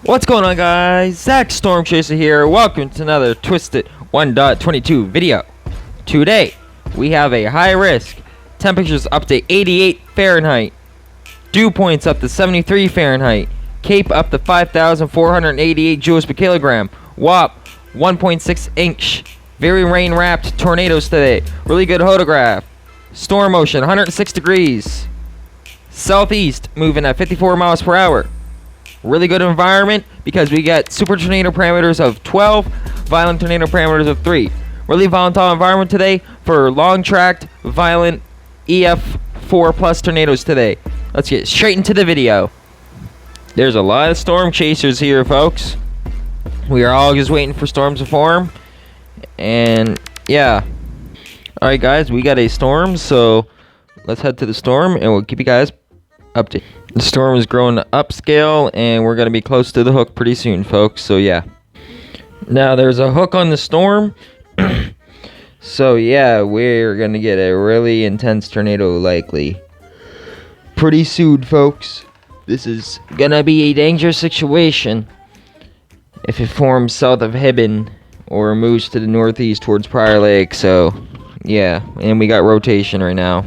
What's going on, guys? Zach Storm Chaser here. Welcome to another Twisted 1.22 video. Today, we have a high risk. Temperatures up to 88 Fahrenheit. Dew points up to 73 Fahrenheit. Cape up to 5,488 joules per kilogram. WAP 1.6 inch. Very rain wrapped tornadoes today. Really good photograph. Storm motion 106 degrees. Southeast moving at 54 miles per hour. Really good environment because we got super tornado parameters of 12, violent tornado parameters of 3. Really volatile environment today for long tracked violent EF4 plus tornadoes today. Let's get straight into the video. There's a lot of storm chasers here, folks. We are all just waiting for storms to form. And yeah. Alright, guys, we got a storm, so let's head to the storm and we'll keep you guys updated. The storm is growing to upscale, and we're going to be close to the hook pretty soon, folks. So, yeah. Now, there's a hook on the storm. So, yeah, we're going to get a really intense tornado likely pretty soon, folks. This is going to be a dangerous situation if it forms south of Hibben or moves to the northeast towards Prior Lake. So, yeah. And we got rotation right now.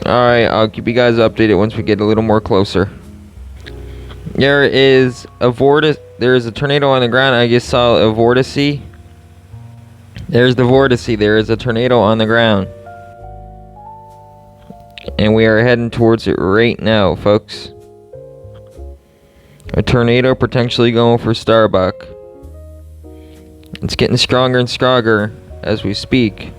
Alright, I'll keep you guys updated once we get a little more closer. There is a vortex. There is a tornado on the ground. I just saw a vortex. There's the vortex. There is a tornado on the ground. And we are heading towards it right now, folks. A tornado potentially going for Starbuck. It's getting stronger and stronger as we speak.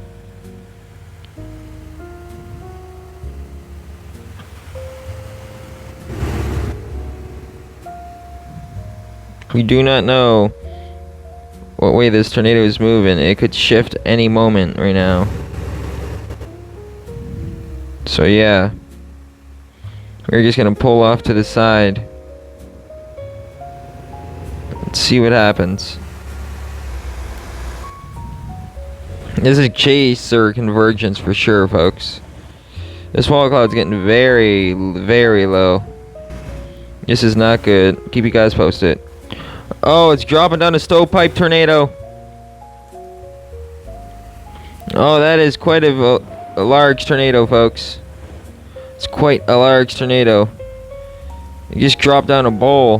We do not know what way this tornado is moving. It could shift any moment right now. So yeah. We're just gonna pull off to the side. Let's see what happens. This is chase or convergence for sure, folks. This wall cloud's getting very, very low. This is not good. Keep you guys posted. Oh, it's dropping down a stovepipe tornado. Oh, that is quite a large tornado, folks. It's quite a large tornado. It just dropped down a bowl.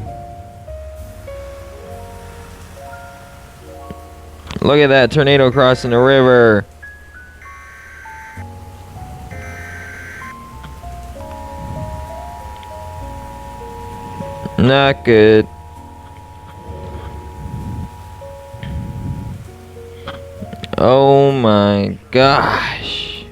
Look at that tornado crossing the river. Not good. Oh my gosh.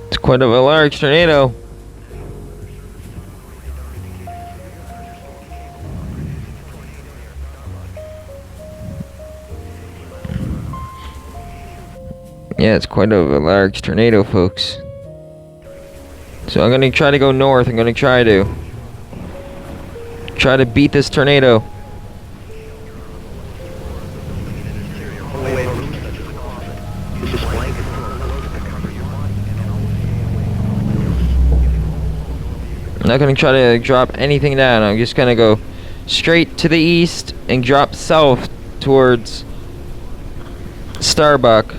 It's quite a large tornado. Yeah, it's quite a large tornado, folks. So I'm gonna try to go north. I'm gonna try to beat this tornado. I'm not gonna try to drop anything down. I'm just gonna go straight to the east and drop south towards Starbuck,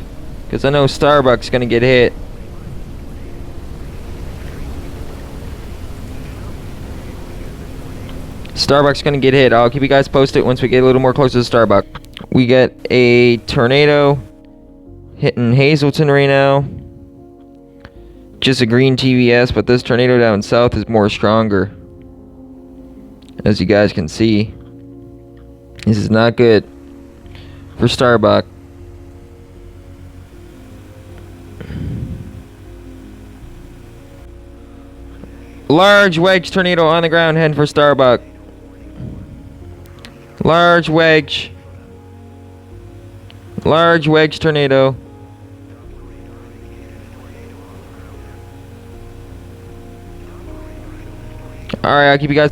because I know Starbuck's gonna get hit. Starbuck's gonna get hit. I'll keep you guys posted once we get a little more closer to Starbuck. We get a tornado hitting Hazleton right now. Just a green TVS, but this tornado down south is more stronger. As you guys can see. This is not good for Starbuck. Large wedge tornado on the ground heading for Starbuck. Large wedge. Large wedge tornado. Alright, I'll keep you guys.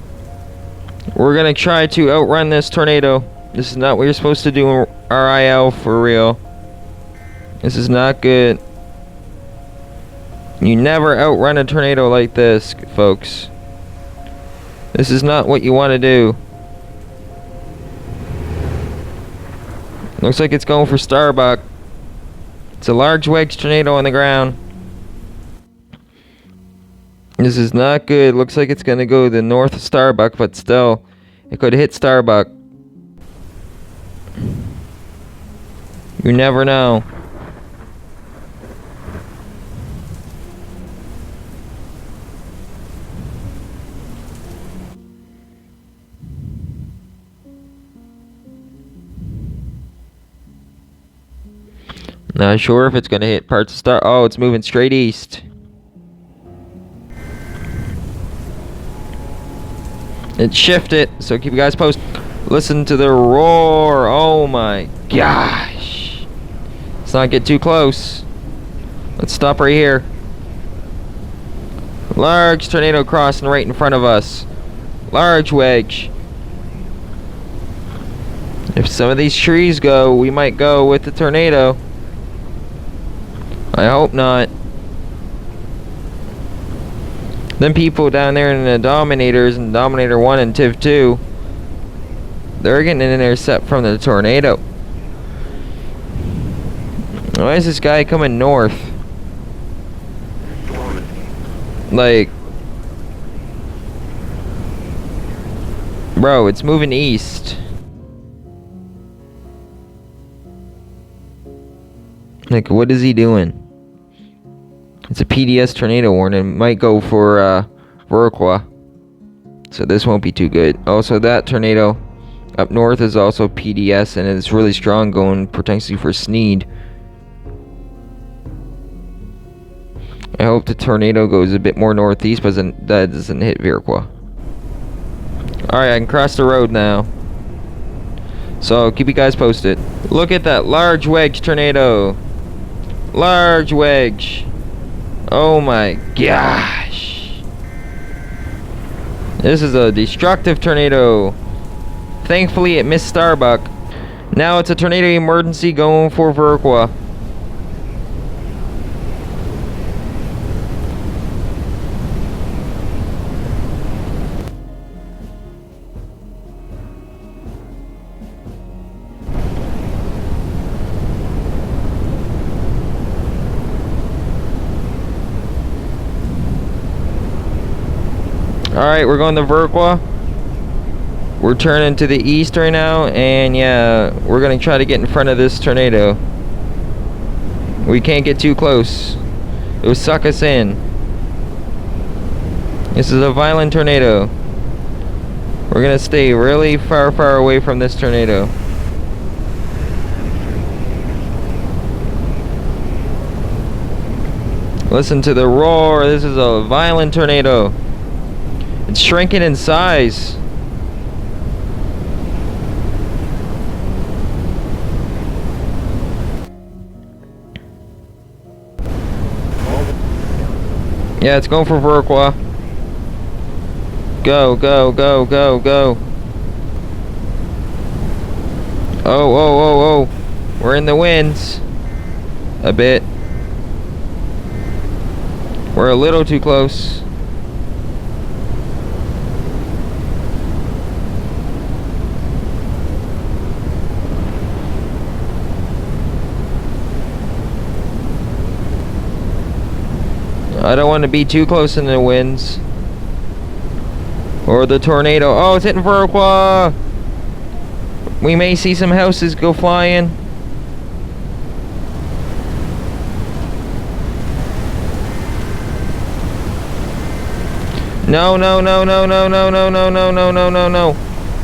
We're gonna try to outrun this tornado. This is not what you're supposed to do in RIL for real. This is not good. You never outrun a tornado like this, folks. This is not what you want to do. Looks like it's going for Starbuck. It's a large wedge tornado on the ground. This is not good. Looks like it's going to go the north of Starbuck, but still, it could hit Starbuck. You never know. Not sure if it's going to hit parts of Star. Oh, it's moving straight east. It shifted, so keep you guys posted. Listen to the roar. Oh my gosh. Let's not get too close. Let's stop right here. Large tornado crossing right in front of us. Large wedge. If some of these trees go, we might go with the tornado. I hope not. Them people down there in the Dominators and Dominator 1 and Tiv 2, they're getting an intercept from the tornado. Why is this guy coming north? Like, bro, it's moving east. Like, what is he doing? It's a PDS tornado warning. Might go for Viroqua. So this won't be too good. Also, that tornado up north is also PDS, and it's really strong, going potentially for Sneed. I hope the tornado goes a bit more northeast, but that doesn't hit Viroqua. Alright, I can cross the road now. So, keep you guys posted. Look at that large wedge tornado. Large wedge. Oh my gosh. This is a destructive tornado. Thankfully, it missed Starbuck. Now it's a tornado emergency going for Viroqua. Alright, we're going to Viroqua. We're turning to the east right now, and yeah, we're going to try to get in front of this tornado. We can't get too close. It will suck us in. This is a violent tornado. We're going to stay really far, far away from this tornado. Listen to the roar. This is a violent tornado. It's shrinking in size. Yeah, it's going for Viroqua. Go, go, go, go, go. Oh, oh, oh, oh. We're in the winds. A bit. We're a little too close. I don't want to be too close in the winds. Or the tornado. Oh, it's hitting Viroqua! We may see some houses go flying. No, no, no, no, no, no, no, no, no, no, no, no, no.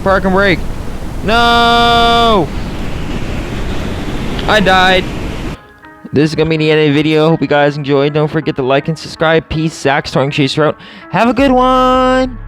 Park and brake. No! I died. This is going to be the end of the video. Hope you guys enjoyed. Don't forget to like and subscribe. Peace. Zach, Storm Chaser out. Have a good one.